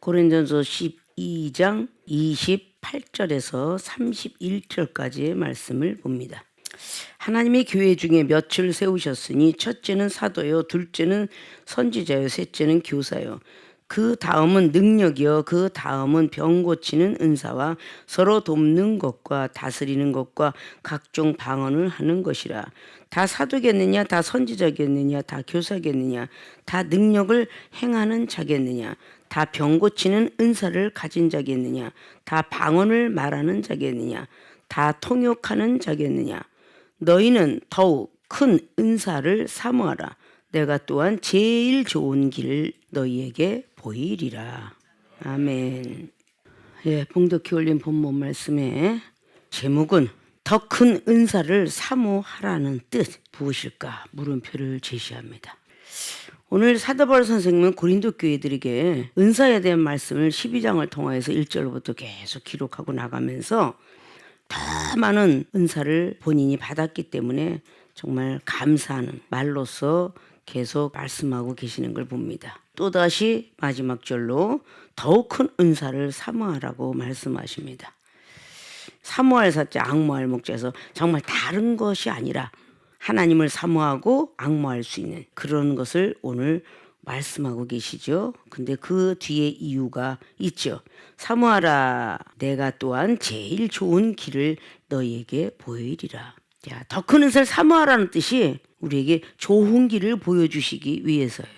고린도전서 12장 28절에서 31절까지의 말씀을 봅니다. 하나님이 교회 중에 몇을 세우셨으니 첫째는 사도요, 둘째는 선지자요, 셋째는 교사요, 그 다음은 능력이요, 그 다음은 병 고치는 은사와 서로 돕는 것과 다스리는 것과 각종 방언을 하는 것이라. 다 사도겠느냐, 다 선지자겠느냐, 다 교사겠느냐, 다 능력을 행하는 자겠느냐, 다 병 고치는 은사를 가진 자겠느냐, 다 방언을 말하는 자겠느냐, 다 통역하는 자겠느냐. 너희는 더욱 큰 은사를 사모하라. 내가 또한 제일 좋은 길을 너희에게 보이리라. 아멘. 봉독해 올린 본문 말씀의 제목은 더 큰 은사를 사모하라는 뜻 무엇일까? 물음표를 제시합니다. 오늘 사도 바울 선생님은 고린도 교회들에게 은사에 대한 말씀을 12장을 통해서 1절부터 계속 기록하고 나가면서 더 많은 은사를 본인이 받았기 때문에 정말 감사하는 말로서 계속 말씀하고 계시는 걸 봅니다. 또다시 마지막 절로 더욱 큰 은사를 사모하라고 말씀하십니다. 사모할 사자, 악모할 목자에서 정말 다른 것이 아니라 하나님을 사모하고 악모할 수 있는 그런 것을 오늘 말씀하고 계시죠. 근데 그 뒤에 이유가 있죠. 사모하라. 내가 또한 제일 좋은 길을 너희에게 보이리라. 더 큰 은사를 사모하라는 뜻이 우리에게 좋은 길을 보여주시기 위해서예요.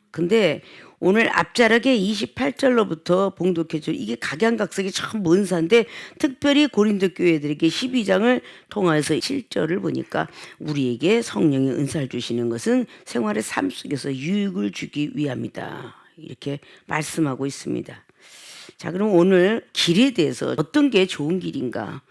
근데 오늘 앞자락에 28절로부터 봉독해줘. 이게 각양각색이 참 은사인데 특별히 고린도 교회들에게 12장을 통해서 7절을 보니까 우리에게 성령의 은사를 주시는 것은 생활의 삶 속에서 유익을 주기 위함이다. 이렇게 말씀하고 있습니다. 자, 그럼 오늘 길에 대해서 어떤 게 좋은 길인가?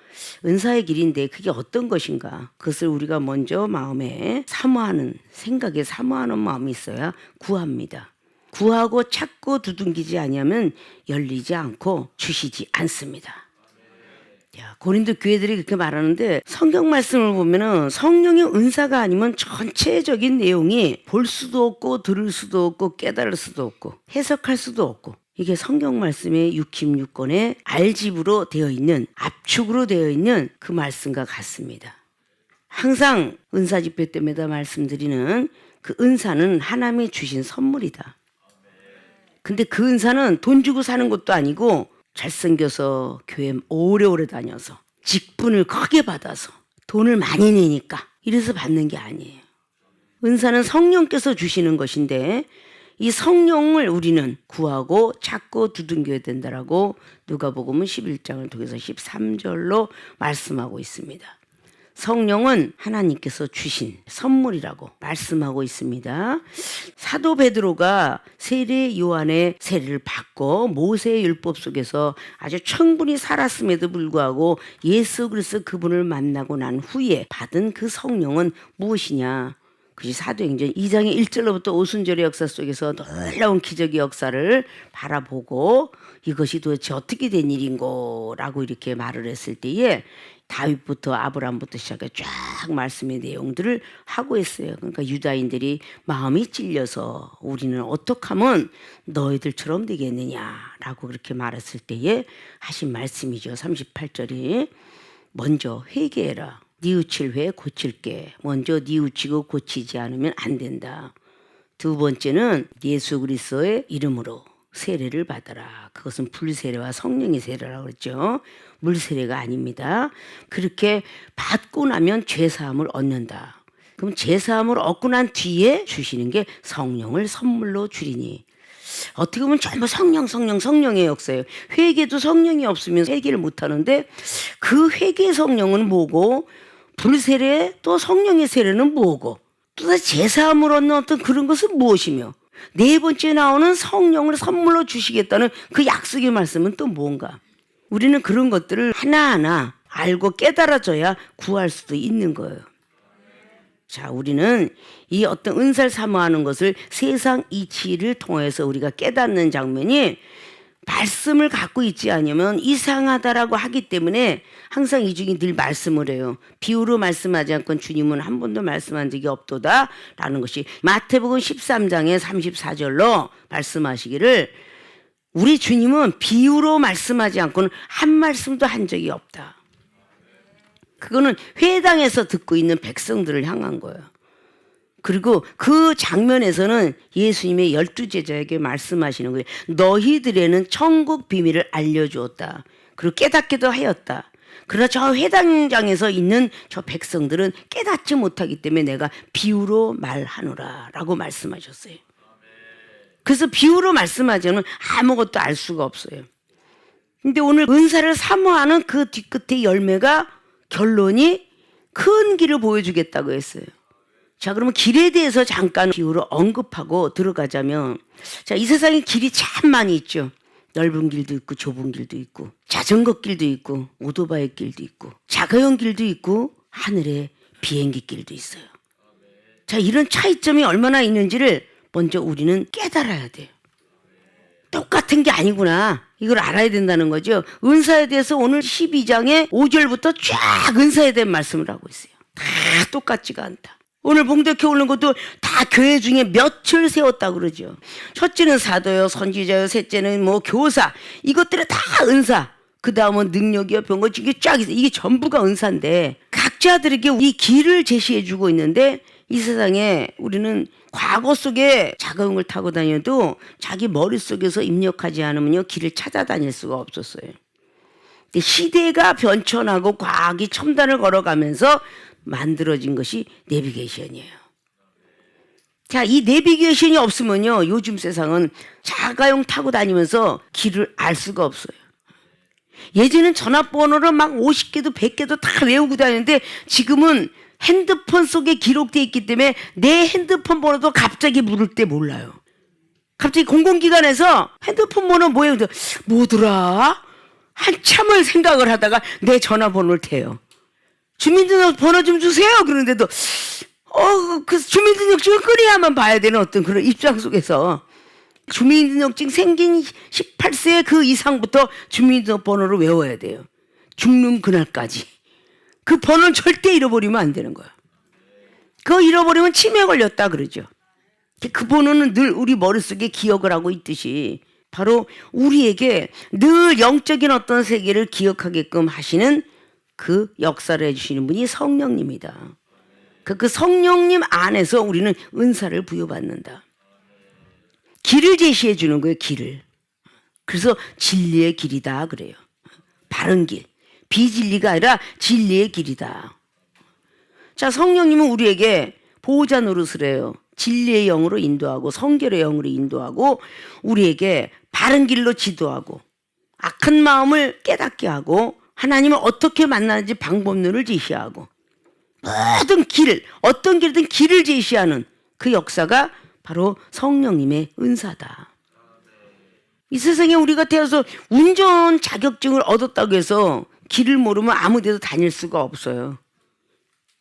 은사의 길인데 그게 어떤 것인가? 그것을 우리가 먼저 마음에 사모하는, 생각에 사모하는 마음이 있어야 구합니다. 구하고 찾고 두둥기지 아니하면 열리지 않고 주시지 않습니다. 고린도 교회들이 그렇게 말하는데 성경 말씀을 보면은 성령의 은사가 아니면 전체적인 내용이 볼 수도 없고 들을 수도 없고 깨달을 수도 없고 해석할 수도 없고 이게 성경 말씀의 66권의 알집으로 되어 있는 압축으로 되어 있는 그 말씀과 같습니다. 항상 은사 집회 때마다 말씀드리는 그 은사는 하나님이 주신 선물이다. 근데 그 은사는 돈 주고 사는 것도 아니고 잘생겨서 교회 오래오래 다녀서 직분을 크게 받아서 돈을 많이 내니까 이래서 받는 게 아니에요. 은사는 성령께서 주시는 것인데 이 성령을 우리는 구하고 찾고 두둥겨야 된다라고 누가복음 11장을 통해서 13절로 말씀하고 있습니다. 성령은 하나님께서 주신 선물이라고 말씀하고 있습니다. 사도 베드로가 세례 요한의 세례를 받고 모세의 율법 속에서 아주 충분히 살았음에도 불구하고 예수 그리스도 그분을 만나고 난 후에 받은 그 성령은 무엇이냐? 그것이 사도행전 2장의 1절로부터 오순절의 역사 속에서 놀라운 기적의 역사를 바라보고 이것이 도대체 어떻게 된 일인고 라고 이렇게 말을 했을 때에 다윗부터 아브라함부터 시작해 쫙 말씀의 내용들을 하고 있어요. 그러니까 유다인들이 마음이 찔려서 우리는 어떻게 하면 너희들처럼 되겠느냐라고 그렇게 말했을 때에 하신 말씀이죠. 38절이 먼저 회개해라. 뉘우칠 회 고칠게. 먼저 뉘우치고 고치지 않으면 안 된다. 두 번째는 예수 그리스도의 이름으로 세례를 받아라. 그것은 불세례와 성령의 세례라고 그랬죠. 물세례가 아닙니다. 그렇게 받고 나면 죄사함을 얻는다. 그럼 죄사함을 얻고 난 뒤에 주시는 게 성령을 선물로 주리니. 어떻게 보면 전부 성령의 역사예요. 회개도 성령이 없으면 회개를 못하는데 그 회개의 성령은 뭐고 불세례 또 성령의 세례는 뭐고 또 제사함을 얻는 어떤 그런 것은 무엇이며 네 번째 나오는 성령을 선물로 주시겠다는 그 약속의 말씀은 또 뭔가. 우리는 그런 것들을 하나하나 알고 깨달아져야 구할 수도 있는 거예요. 자, 우리는 이 어떤 은사를 사모하는 것을 세상 이치를 통해서 우리가 깨닫는 장면이 말씀을 갖고 있지 않으면 이상하다라고 하기 때문에 항상 이 중에 늘 말씀을 해요. 비유로 말씀하지 않고 주님은 한 번도 말씀한 적이 없도다 라는 것이 마태복음 13장의 34절로 말씀하시기를 우리 주님은 비유로 말씀하지 않고는 한 말씀도 한 적이 없다. 그거는 회당에서 듣고 있는 백성들을 향한 거예요. 그리고 그 장면에서는 예수님의 12제자에게 말씀하시는 거예요. 너희들에는 천국 비밀을 알려주었다. 그리고 깨닫기도 하였다. 그러나 저 회당장에서 있는 저 백성들은 깨닫지 못하기 때문에 내가 비유로 말하노라 라고 말씀하셨어요. 그래서 비유로 말씀하지 않으면 아무것도 알 수가 없어요. 근데 오늘 은사를 사모하는 그 뒤끝의 열매가 결론이 큰 길을 보여주겠다고 했어요. 자, 그러면 길에 대해서 잠깐 비유로 언급하고 들어가자면, 자, 이 세상에 길이 참 많이 있죠. 넓은 길도 있고 좁은 길도 있고 자전거 길도 있고 오토바이 길도 있고 자가용 길도 있고 하늘에 비행기 길도 있어요. 자, 이런 차이점이 얼마나 있는지를 먼저 우리는 깨달아야 돼요. 똑같은 게 아니구나. 이걸 알아야 된다는 거죠. 은사에 대해서 오늘 12장의 5절부터 쫙 은사에 대한 말씀을 하고 있어요. 다 똑같지가 않다. 오늘 봉독해 오는 것도 다 교회 중에 몇을 세웠다고 그러죠. 첫째는 사도요, 선지자요, 셋째는 뭐 교사. 이것들은 다 은사. 그 다음은 능력이요, 병거. 이게 쫙 있어요. 이게 전부가 은사인데 각자들에게 이 길을 제시해 주고 있는데 이 세상에 우리는 과거 속에 자가용을 타고 다녀도 자기 머릿속에서 입력하지 않으면요 길을 찾아다닐 수가 없었어요. 근데 시대가 변천하고 과학이 첨단을 걸어가면서 만들어진 것이 내비게이션이에요. 자, 이 내비게이션이 없으면요 요즘 세상은 자가용 타고 다니면서 길을 알 수가 없어요. 예전엔 전화번호를 막 50개도 100개도 다 외우고 다녔는데 지금은 핸드폰 속에 기록되어 있기 때문에 내 핸드폰 번호도 갑자기 물을 때 몰라요. 갑자기 공공기관에서 핸드폰 번호 뭐더라? 한참을 생각을 하다가 내 전화번호를 대요. 주민등록번호 좀 주세요. 그런데도 그 주민등록증을 끊어야만 봐야 되는 어떤 그런 입장 속에서 주민등록증 생긴 18세 그 이상부터 주민등록번호를 외워야 돼요. 죽는 그날까지. 그 번호는 절대 잃어버리면 안 되는 거야. 그거 잃어버리면 치매 걸렸다 그러죠. 그 번호는 늘 우리 머릿속에 기억을 하고 있듯이 바로 우리에게 늘 영적인 어떤 세계를 기억하게끔 하시는 그 역사를 해주시는 분이 성령님이다. 그 성령님 안에서 우리는 은사를 부여받는다. 길을 제시해 주는 거예요. 길을. 그래서 진리의 길이다 그래요. 바른 길. 비진리가 아니라 진리의 길이다. 자, 성령님은 우리에게 보호자 노릇을 해요. 진리의 영으로 인도하고 성결의 영으로 인도하고 우리에게 바른 길로 지도하고 악한 마음을 깨닫게 하고 하나님을 어떻게 만나는지 방법론을 제시하고 모든 길, 어떤 길이든 길을 제시하는 그 역사가 바로 성령님의 은사다. 이 세상에 우리가 태어서 운전 자격증을 얻었다고 해서 길을 모르면 아무 데도 다닐 수가 없어요.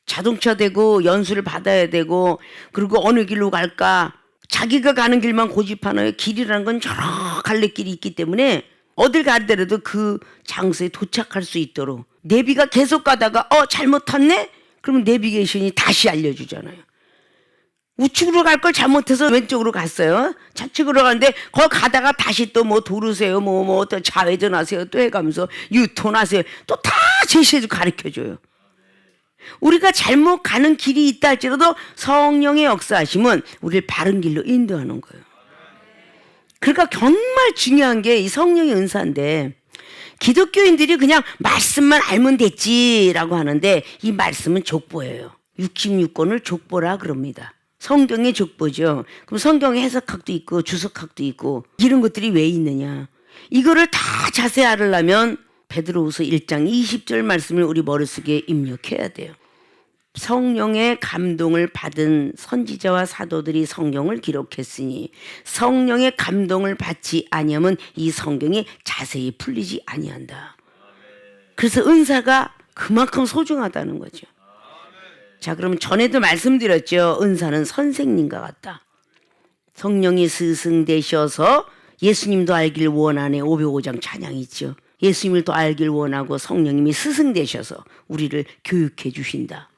자동차 되고 연수를 받아야 되고 그리고 어느 길로 갈까 자기가 가는 길만 고집하나요? 길이라는 건 여러 갈래길이 있기 때문에 어딜 가더라도 그 장소에 도착할 수 있도록 내비가 계속 가다가 잘못 탔네? 그러면 내비게이션이 다시 알려주잖아요. 우측으로 갈 걸 잘못해서 왼쪽으로 갔어요. 좌측으로 가는데 거기 가다가 다시 또 뭐 도르세요. 또 좌회전하세요. 또 해가면서 유턴하세요. 또 다 제시해서 가르쳐줘요. 우리가 잘못 가는 길이 있다 할지라도 성령의 역사하심은 우리를 바른 길로 인도하는 거예요. 그러니까 정말 중요한 게 이 성령의 은사인데 기독교인들이 그냥 말씀만 알면 됐지라고 하는데 이 말씀은 족보예요. 66권을 족보라 그럽니다. 성경의 족보죠. 그럼 성경의 해석학도 있고 주석학도 있고 이런 것들이 왜 있느냐. 이거를 다 자세히 알으려면 베드로후서 1장 20절 말씀을 우리 머릿속에 입력해야 돼요. 성령의 감동을 받은 선지자와 사도들이 성경을 기록했으니 성령의 감동을 받지 아니하면 이 성경이 자세히 풀리지 아니한다. 그래서 은사가 그만큼 소중하다는 거죠. 자, 그러면 전에도 말씀드렸죠. 은사는 선생님과 같다. 성령이 스승되셔서 예수님도 알길 원하네 505장 찬양이 있죠. 예수님을 또 알길 원하고 성령님이 스승되셔서 우리를 교육해 주신다.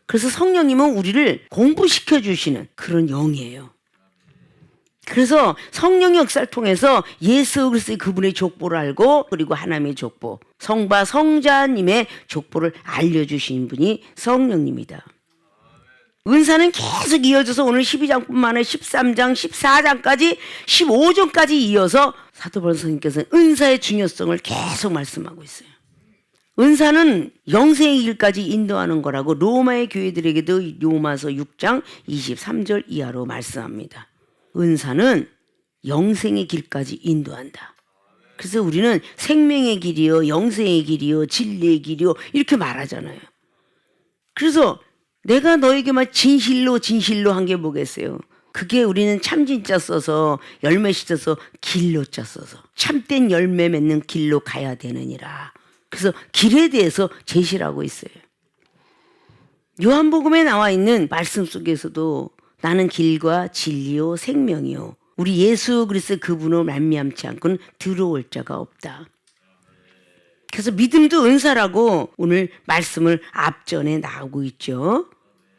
그래서 성령님은 우리를 공부시켜 주시는 그런 영이에요. 그래서 성령의 역사를 통해서 예수 그리스도의 그분의 족보를 알고 그리고 하나님의 족보, 성바 성자님의 족보를 알려주신 분이 성령님이다. 은사는 계속 이어져서 오늘 12장뿐만 아니라 13장, 14장까지 15장까지 이어서 사도 바울 선생님께서는 은사의 중요성을 계속 말씀하고 있어요. 은사는 영생의 길까지 인도하는 거라고 로마의 교회들에게도 로마서 6장 23절 이하로 말씀합니다. 은사는 영생의 길까지 인도한다. 그래서 우리는 생명의 길이요, 영생의 길이요, 진리의 길이요 이렇게 말하잖아요. 그래서 내가 너에게만 진실로 한 게 뭐겠어요? 그게 우리는 참진자 써서 열매 씻어서 길로자 써서 참된 열매 맺는 길로 가야 되느니라. 그래서 길에 대해서 제시를 하고 있어요. 요한복음에 나와 있는 말씀 속에서도 나는 길과 진리요 생명이요 우리 예수 그리스도 그분으로 말미암지 않고는 들어올 자가 없다. 그래서 믿음도 은사라고 오늘 말씀을 앞전에 나오고 있죠.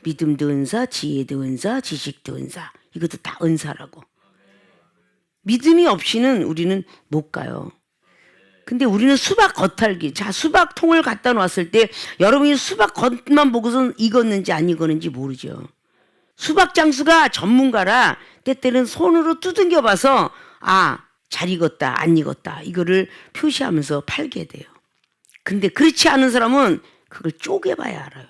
믿음도 은사, 지혜도 은사, 지식도 은사. 이것도 다 은사라고. 믿음이 없이는 우리는 못 가요. 근데 우리는 수박 겉핥기. 자, 수박 통을 갖다 놨을 때 여러분이 수박 겉만 보고선 익었는지 안 익었는지 모르죠. 수박 장수가 전문가라 때때는 손으로 두들겨 봐서 잘 익었다, 안 익었다 이거를 표시하면서 팔게 돼요. 근데 그렇지 않은 사람은 그걸 쪼개봐야 알아요.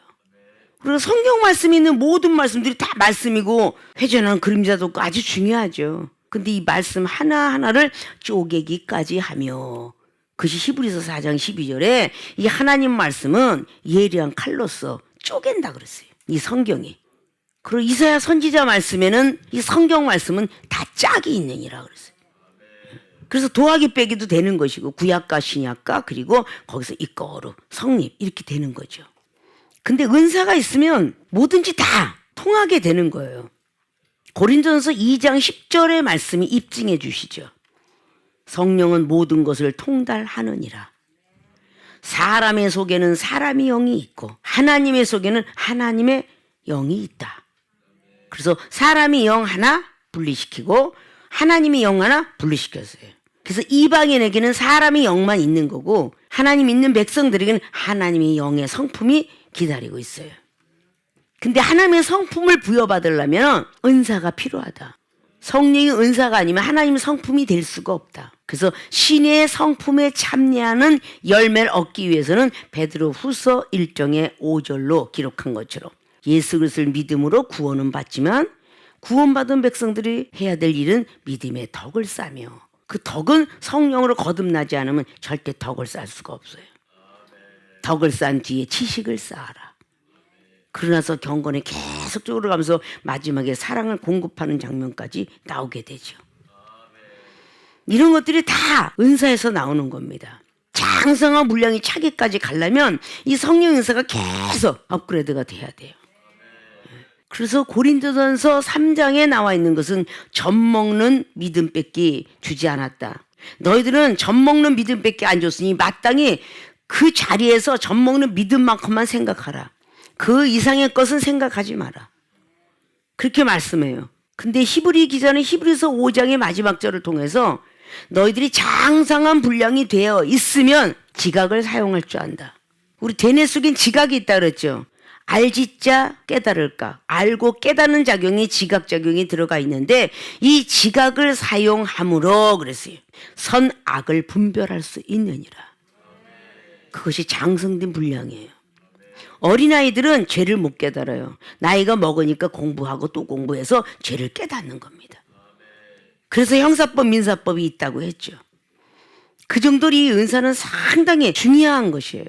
그리고 성경 말씀에 있는 모든 말씀들이 다 말씀이고 회전하는 그림자도 아주 중요하죠. 근데 이 말씀 하나하나를 쪼개기까지 하며 그것이 히브리서 4장 12절에 이 하나님 말씀은 예리한 칼로서 쪼갠다 그랬어요. 이 성경이. 그리고 이사야 선지자 말씀에는 이 성경 말씀은 다 짝이 있느니라 그랬어요. 그래서 더하기 빼기도 되는 것이고 구약과 신약과 그리고 거기서 입거로 성립 이렇게 되는 거죠. 근데 은사가 있으면 뭐든지 다 통하게 되는 거예요. 고린도전서 2장 10절의 말씀이 입증해 주시죠. 성령은 모든 것을 통달하느니라. 사람의 속에는 사람의 영이 있고 하나님의 속에는 하나님의 영이 있다. 그래서 사람이 영 하나 분리시키고 하나님이 영 하나 분리시켰어요. 그래서 이방인에게는 사람의 영만 있는 거고 하나님 있는 백성들에게는 하나님의 영의 성품이 기다리고 있어요. 근데 하나님의 성품을 부여받으려면 은사가 필요하다. 성령이 은사가 아니면 하나님의 성품이 될 수가 없다. 그래서 신의 성품에 참여하는 열매를 얻기 위해서는 베드로 후서 1장의 5절로 기록한 것처럼 예수 그리스도를 믿음으로 구원은 받지만 구원받은 백성들이 해야 될 일은 믿음의 덕을 쌓며 그 덕은 성령으로 거듭나지 않으면 절대 덕을 쌓을 수가 없어요. 덕을 쌓은 뒤에 지식을 쌓아라. 그러나서 경건에 계속적으로 가면서 마지막에 사랑을 공급하는 장면까지 나오게 되죠. 이런 것들이 다 은사에서 나오는 겁니다. 장성한 분량이 차기까지 가려면 이 성령 은사가 계속 업그레이드가 돼야 돼요. 그래서 고린도전서 3장에 나와 있는 것은 젖먹는 믿음밖에 주지 않았다. 너희들은 젖먹는 믿음밖에 안 줬으니 마땅히 그 자리에서 젖먹는 믿음만큼만 생각하라. 그 이상의 것은 생각하지 마라. 그렇게 말씀해요. 근데 히브리 기자는 히브리서 5장의 마지막 절을 통해서 너희들이 장성한 분량이 되어 있으면 지각을 사용할 줄 안다. 우리 대뇌 속엔 지각이 있다 그랬죠. 알지자 깨달을까. 알고 깨닫는 작용이 지각작용이 들어가 있는데 이 지각을 사용함으로 그랬어요. 선악을 분별할 수 있느니라. 그것이 장성된 분량이에요. 어린아이들은 죄를 못 깨달아요. 나이가 먹으니까 공부하고 또 공부해서 죄를 깨닫는 겁니다. 그래서 형사법, 민사법이 있다고 했죠. 그 정도로 이 은사는 상당히 중요한 것이에요.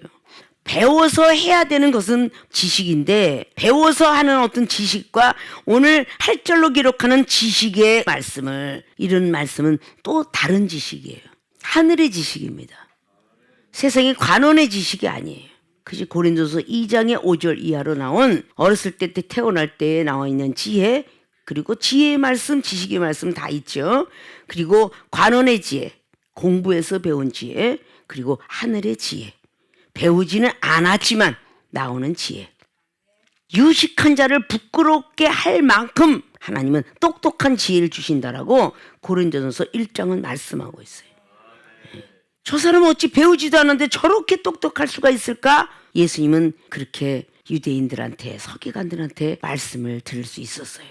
배워서 해야 되는 것은 지식인데 배워서 하는 어떤 지식과 오늘 8절로 기록하는 지식의 말씀을 이런 말씀은 또 다른 지식이에요. 하늘의 지식입니다. 세상의 관원의 지식이 아니에요. 그것이 고린도서 2장의 5절 이하로 나온 어렸을 때 태어날 때에 나와 있는 지혜 그리고 지혜의 말씀, 지식의 말씀 다 있죠. 그리고 관원의 지혜, 공부해서 배운 지혜 그리고 하늘의 지혜 배우지는 않았지만 나오는 지혜 유식한 자를 부끄럽게 할 만큼 하나님은 똑똑한 지혜를 주신다라고 고린도전서 1장은 말씀하고 있어요. 저 사람은 어찌 배우지도 않았는데 저렇게 똑똑할 수가 있을까? 예수님은 그렇게 유대인들한테, 서기관들한테 말씀을 들을 수 있었어요.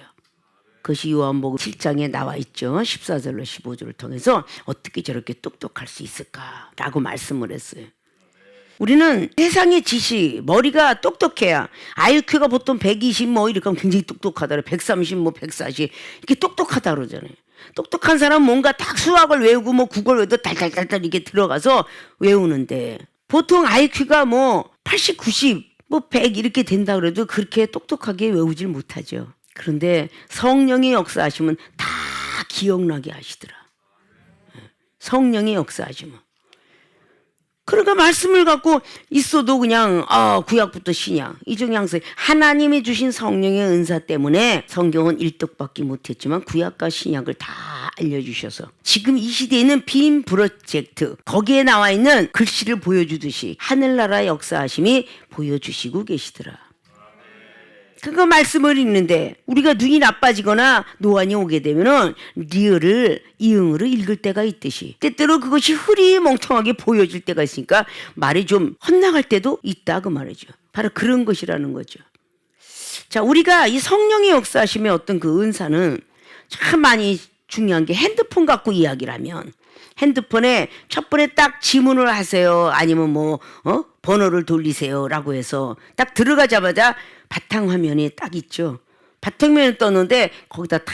그것이 요한복음 7장에 나와 있죠. 14절로 15절을 통해서 어떻게 저렇게 똑똑할 수 있을까라고 말씀을 했어요. 우리는 세상의 지식, 머리가 똑똑해야 IQ가 보통 120 뭐 이렇게 하면 굉장히 똑똑하다. 130 뭐 140 이렇게 똑똑하다 그러잖아요. 똑똑한 사람은 뭔가 딱 수학을 외우고 뭐 국어를 외워도 달달달달 이렇게 들어가서 외우는데 보통 IQ가 뭐 80, 90, 뭐 100 이렇게 된다 그래도 그렇게 똑똑하게 외우질 못하죠. 그런데 성령의 역사하시면 다 기억나게 하시더라. 성령의 역사하시면. 그러니까 말씀을 갖고 있어도 그냥 구약부터 신약 이중양서 하나님이 주신 성령의 은사 때문에 성경은 일독받기 못했지만 구약과 신약을 다 알려주셔서 지금 이 시대에는 빔 프로젝트 거기에 나와 있는 글씨를 보여주듯이 하늘나라 역사하심이 보여주시고 계시더라. 그거 말씀을 읽는데 우리가 눈이 나빠지거나 노안이 오게 되면은 리을을 이응으로 읽을 때가 있듯이 때때로 그것이 흐리멍텅하게 보여질 때가 있으니까 말이 좀 헛나갈 때도 있다 그 말이죠. 바로 그런 것이라는 거죠. 자, 우리가 이 성령의 역사하심의 어떤 그 은사는 참 많이 중요한 게 핸드폰 갖고 이야기를 하면 핸드폰에 첫 번에 딱 지문을 하세요. 아니면 번호를 돌리세요라고 해서 딱 들어가자마자 바탕화면이 딱 있죠. 바탕화면을 떴는데 거기다 다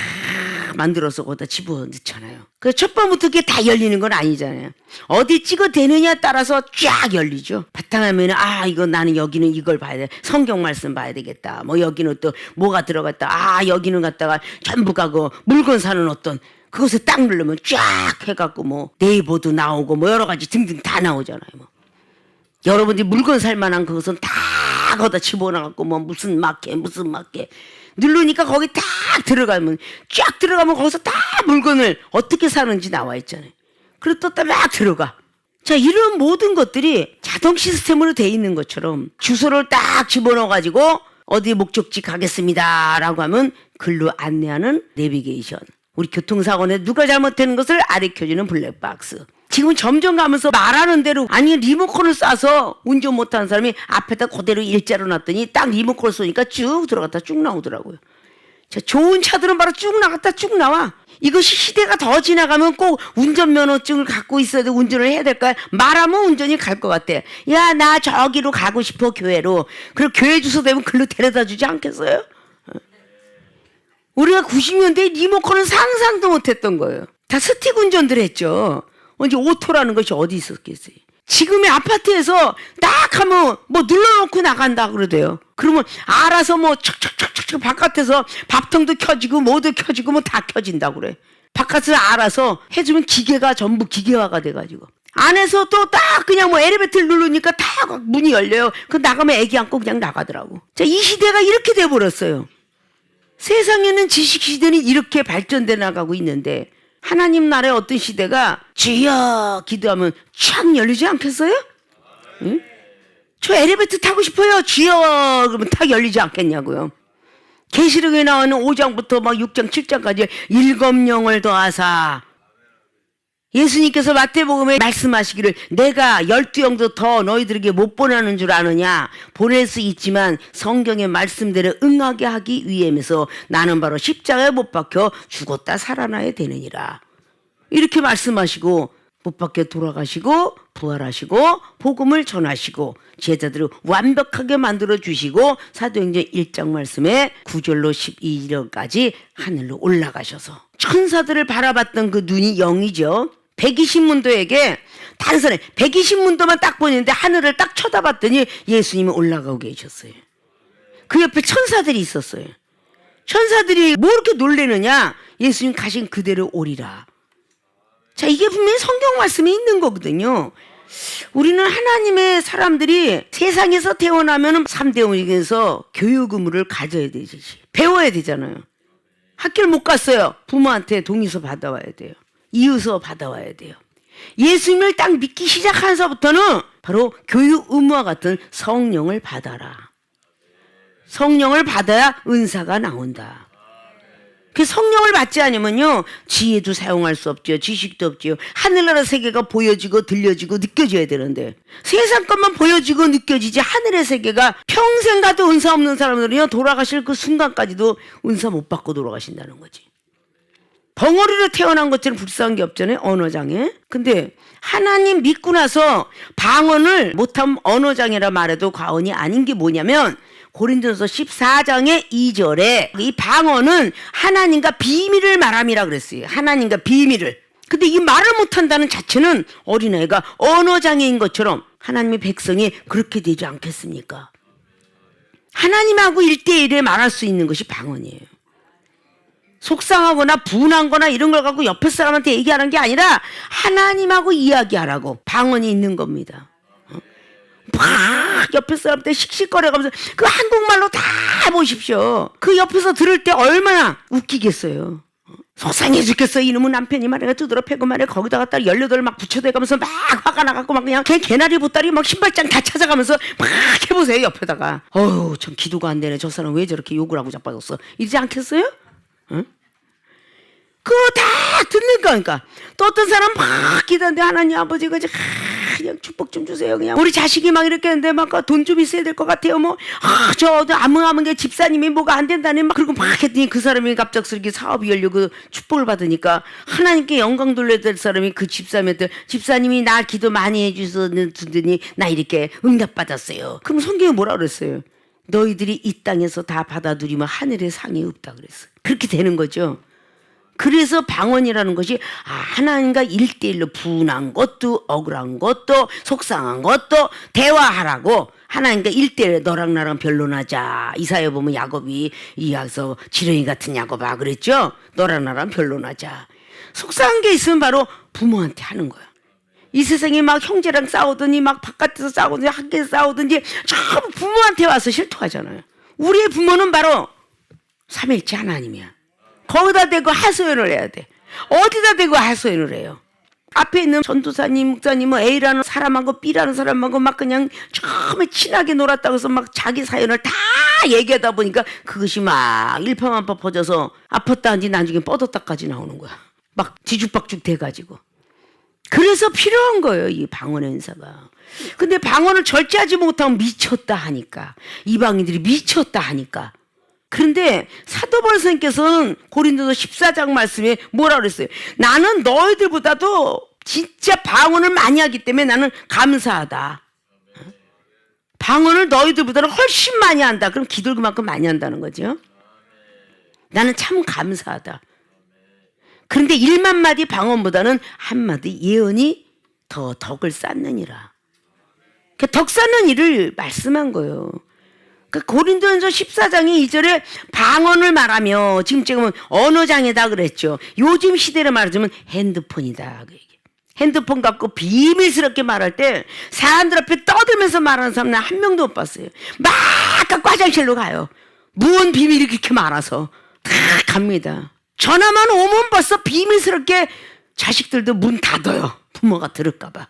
만들어서 거기다 집어넣잖아요. 그 첫 번부터 그게 다 열리는 건 아니잖아요. 어디 찍어대느냐에 따라서 쫙 열리죠. 바탕화면에 이거 나는 여기는 이걸 봐야 돼. 성경 말씀 봐야 되겠다. 뭐 여기는 또 뭐가 들어갔다. 여기는 갔다가 전부 가고 물건 사는 어떤 그것을 딱 누르면 쫙 해갖고 뭐 네이버도 나오고 뭐 여러 가지 등등 다 나오잖아요. 뭐 여러분들이 물건 살 만한 그것은 다 거기다 집어넣어갖고 뭐 무슨 마켓 누르니까 거기 딱 들어가면 쫙 들어가면 거기서 다 물건을 어떻게 사는지 나와 있잖아요. 그리고 또 막 들어가. 자, 이런 모든 것들이 자동 시스템으로 돼 있는 것처럼 주소를 딱 집어넣어가지고 어디 목적지 가겠습니다 라고 하면 글로 안내하는 내비게이션. 우리 교통사고에 누가 잘못되는 것을 알려주는 블랙박스. 지금 점점 가면서 말하는 대로 아니 리모컨을 쏴서 운전 못하는 사람이 앞에다 그대로 일자로 놨더니 딱 리모컨을 쏘니까 쭉 들어갔다 쭉 나오더라고요. 자, 좋은 차들은 바로 쭉 나갔다 쭉 나와. 이것이 시대가 더 지나가면 꼭 운전면허증을 갖고 있어야 돼. 운전을 해야 될까요? 말하면 운전이 갈 것 같아. 야, 나 저기로 가고 싶어 교회로. 그리고 교회 주소 되면 글로 데려다 주지 않겠어요? 우리가 90년대에 리모컨은 상상도 못했던 거예요. 다 스틱 운전들 했죠. 언제 오토라는 것이 어디 있었겠어요. 지금의 아파트에서 딱 하면 뭐 눌러놓고 나간다 그러대요. 그러면 알아서 뭐 척척척척 바깥에서 밥통도 켜지고 뭐도 켜지고 뭐 다 켜진다 그래. 바깥에서 알아서 해주면 기계가 전부 기계화가 돼가지고 안에서 또 딱 그냥 뭐 엘리베이터를 누르니까 딱 문이 열려요. 그 나가면 애기 안고 그냥 나가더라고. 자, 이 시대가 이렇게 돼버렸어요. 세상에는 지식 시대는 이렇게 발전돼 나가고 있는데 하나님 나라의 어떤 시대가 주여 기도하면 촥 열리지 않겠어요? 응? 저 엘리베이터 타고 싶어요. 주여 그러면 탁 열리지 않겠냐고요. 계시록에 나오는 5장부터 막 6장 7장까지 7영을 더하사 예수님께서 마태복음에 말씀하시기를 내가 12영도 더 너희들에게 못 보내는 줄 아느냐. 보낼 수 있지만 성경의 말씀대로 응하게 하기 위함에서 나는 바로 십자가에 못 박혀 죽었다 살아나야 되느니라. 이렇게 말씀하시고 못 박혀 돌아가시고 부활하시고 복음을 전하시고 제자들을 완벽하게 만들어 주시고 사도행전 1장 말씀에 9절로 12절까지 하늘로 올라가셔서 천사들을 바라봤던 그 눈이 영이죠. 120문도에게 다른 사람 120문도만 딱 보이는데 하늘을 딱 쳐다봤더니 예수님이 올라가고 계셨어요. 그 옆에 천사들이 있었어요. 천사들이 뭐 이렇게 놀래느냐. 예수님 가신 그대로 오리라. 자, 이게 분명히 성경 말씀이 있는 거거든요. 우리는 하나님의 사람들이 세상에서 태어나면 3대 원칙에서 교육 의무를 가져야 되지. 배워야 되잖아요. 학교를 못 갔어요. 부모한테 동의서 받아와야 돼요. 이유서 받아와야 돼요. 예수님을 딱 믿기 시작하면서부터는 바로 교육 의무와 같은 성령을 받아라. 성령을 받아야 은사가 나온다. 그 성령을 받지 않으면요, 지혜도 사용할 수 없죠. 지식도 없죠. 하늘나라 세계가 보여지고 들려지고 느껴져야 되는데 세상 것만 보여지고 느껴지지 하늘의 세계가 평생 가도 은사 없는 사람들은요, 돌아가실 그 순간까지도 은사 못 받고 돌아가신다는 거지. 벙어리로 태어난 것처럼 불쌍한 게 없잖아요, 언어장애. 근데 하나님 믿고 나서 방언을 못하면 언어장애라 말해도 과언이 아닌 게 뭐냐면, 고린도서 14장의 2절에 이 방언은 하나님과 비밀을 말함이라 그랬어요. 하나님과 비밀을. 근데 이 말을 못한다는 자체는 어린아이가 언어장애인 것처럼 하나님의 백성이 그렇게 되지 않겠습니까? 하나님하고 1대1에 말할 수 있는 것이 방언이에요. 속상하거나 분한 거나 이런 걸 갖고 옆에 사람한테 얘기하는 게 아니라 하나님하고 이야기하라고 방언이 있는 겁니다. 막 옆에 사람한테 씩씩거려가면서 그 한국말로 다 해보십시오. 그 옆에서 들을 때 얼마나 웃기겠어요. 속상해 죽겠어. 이놈의 남편이 말이야 두드러 패고 말이야 거기다가 딸 18 막 붙여대가면서 막 화가 나갖고 막 그냥 개나리 보따리 막 신발장 다 찾아가면서 막 해보세요. 옆에다가 어휴 참 기도가 안 되네. 저 사람 왜 저렇게 욕을 하고 자빠졌어. 이러지 않겠어요? 응? 그거 다 듣는 거니까. 또 어떤 사람 막 기도하는데 하나님 아버지가 그냥 축복 좀 주세요. 그냥 우리 자식이 막 이렇게 했는데 막 돈 좀 있어야 될 것 같아요. 뭐 저 아무게 집사님이 뭐가 안 된다니 막 그러고 막 했더니 그 사람이 갑작스럽게 사업이 열리고 축복을 받으니까 하나님께 영광 돌려야 될 사람이 그 집사님한테 집사님이 나 기도 많이 해주셨더니 나 이렇게 응답받았어요. 그럼 성경에 뭐라 그랬어요? 너희들이 이 땅에서 다 받아 누리면 하늘에 상이 없다 그랬어요. 그렇게 되는 거죠. 그래서 방언이라는 것이 하나님과 1대1로 분한 것도 억울한 것도 속상한 것도 대화하라고 하나님과 1대1로 너랑 나랑 변론하자. 이사야 보면 야곱이 이야기서 지렁이 같은 야곱아 그랬죠. 너랑 나랑 변론하자. 속상한 게 있으면 바로 부모한테 하는 거야. 이 세상에 막 형제랑 싸우더니 막 바깥에서 싸우든지 학교에서 싸우든지 전부 부모한테 와서 실토하잖아요. 우리의 부모는 바로 삼위일체 하나님이야. 거기다 대고 하소연을 해야 돼. 어디다 대고 하소연을 해요? 앞에 있는 전도사님, 목사님은 A라는 사람하고 B라는 사람하고 막 그냥 처음에 친하게 놀았다고 해서 막 자기 사연을 다 얘기하다 보니까 그것이 막 일파만파 퍼져서 아팠다는지 나중에 뻗었다까지 나오는 거야. 막 뒤죽박죽 돼가지고. 그래서 필요한 거예요, 이 방언의 은사가. 근데 방언을 절제하지 못하면 미쳤다 하니까. 이방인들이 미쳤다 하니까. 그런데 사도 바울 선생님께서는 고린도서 14장 말씀에 뭐라 그랬어요? 나는 너희들보다도 진짜 방언을 많이 하기 때문에 나는 감사하다. 방언을 너희들보다는 훨씬 많이 한다. 그럼 기도를 그만큼 많이 한다는 거죠. 나는 참 감사하다. 그런데 1만 마디 방언보다는 한마디 예언이 더 덕을 쌓느니라. 덕 쌓는 일을 말씀한 거예요. 고린도전서 14장의 2절에 방언을 말하며 지금은 언어장애다 그랬죠. 요즘 시대로 말하자면 핸드폰이다. 핸드폰 갖고 비밀스럽게 말할 때 사람들 앞에 떠들면서 말하는 사람 난 한 명도 못 봤어요. 막 갖고 화장실로 가요. 무언 비밀이 그렇게 많아서 다 갑니다. 전화만 오면 벌써 비밀스럽게 자식들도 문 닫아요. 부모가 들을까 봐.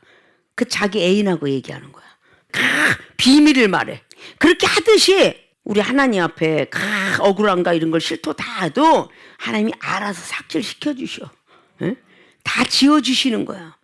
그 자기 애인하고 얘기하는 거야. 비밀을 말해. 그렇게 하듯이 우리 하나님 앞에 억울한가 이런 걸 실토 다 해도 하나님이 알아서 삭제시켜 주셔. 다 지워주시는 거야.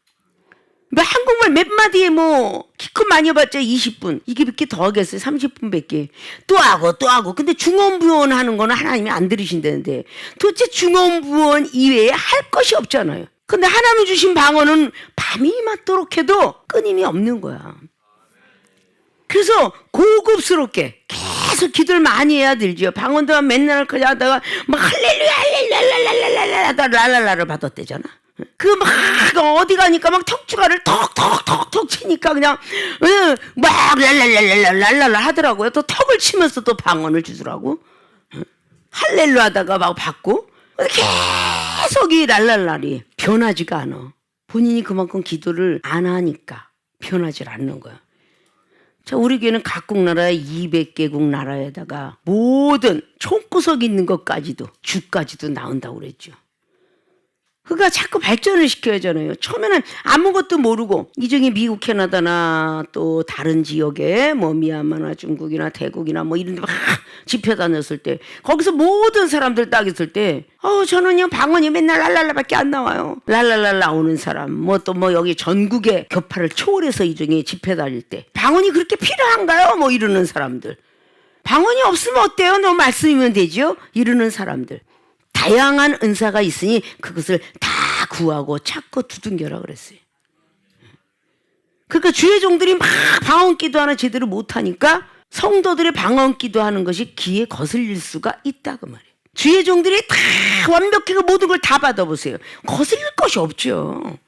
뭐 한국말 몇 마디에 뭐 기껏 많이 해봤자 20분 이게 몇 개 더 하겠어요. 30분밖에 또 하고 근데 중언부언 하는 거는 하나님이 안 들으신다는데 도대체 중언부언 이외에 할 것이 없잖아요. 근데 하나님 주신 방언은 밤이 맞도록 해도 끊임이 없는 거야. 그래서 고급스럽게 계속 기도를 많이 해야 들죠. 방언도 맨날 그냥 하다가 막 할렐루야 할렐루야 하다 랄랄라를 받았대잖아. 그 막 어디 가니까 막 턱주가를 턱 치니까 그냥 막 랄랄랄랄랄랄라 하더라고요. 또 턱을 치면서 또 방언을 주더라고. 할렐루야 하다가 막 받고 계속 이 랄랄랄이 변하지가 않아. 본인이 그만큼 기도를 안 하니까 변하지 않는 거야. 자, 우리 교회는 각국 나라에 200개국 나라에다가 모든 총구석 있는 것까지도 주까지도 나온다고 그랬죠. 그러니까 자꾸 발전을 시켜야 하잖아요. 처음에는 아무것도 모르고 이중에 미국, 캐나다나 또 다른 지역에 뭐 미얀마나 중국이나 태국이나 뭐 이런 데 막 집회 다녔을 때 거기서 모든 사람들 딱 있을 때 저는요 방언이 맨날 랄랄라밖에 안 나와요. 랄랄랄라 오는 사람 뭐 또 뭐 여기 전국의 격파를 초월해서 이중에 집회 다닐 때 방언이 그렇게 필요한가요? 뭐 이러는 사람들. 방언이 없으면 어때요? 너 말씀이면 되죠? 이러는 사람들. 다양한 은사가 있으니 그것을 다 구하고 찾고 두둥겨라 그랬어요. 그러니까 주의 종들이 막 방언 기도하나 제대로 못하니까 성도들의 방언 기도하는 것이 귀에 거슬릴 수가 있다 그 말이에요. 주의 종들이 다 완벽히 그 모든 걸 다 받아보세요. 거슬릴 것이 없죠.